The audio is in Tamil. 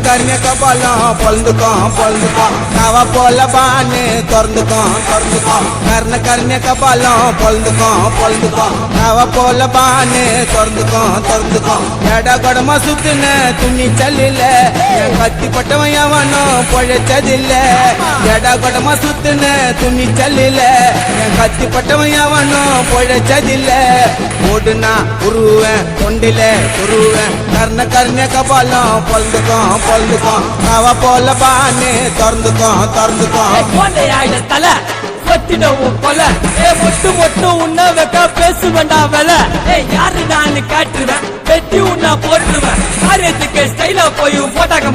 கர்ண கபாலம் பொழுதுக்கும் நவ போல பானு திறந்துக்கும் கர்ண கபாலம் பொழுதுக்கும் நவ போல பானு திறந்துக்கும் எட கொடமா சுத்துன துணி சல்லில என் கத்தி பட்டவன் எவனும் பொழைச்சதில்ல எட கொடமா சுத்துன துணி சல்லில என் கத்தி பட்டவன் எவனும் பொழைச்சதில்ல ஓடுனா உருவேன் கொண்டில துருவேன் கர்ண கபாலம் பொழுதுக்கும் நவ போல பானு திறந்துக்கும் தலை கொல மொட்டு உன்ன வைக்க பேசு வேண்டாம் வேலை யாரு நான் காட்டுவேன் வெட்டி உன்ன போட்டுருவேன் காரியத்துக்கு ஸ்டைலா போய் போட்டாக்க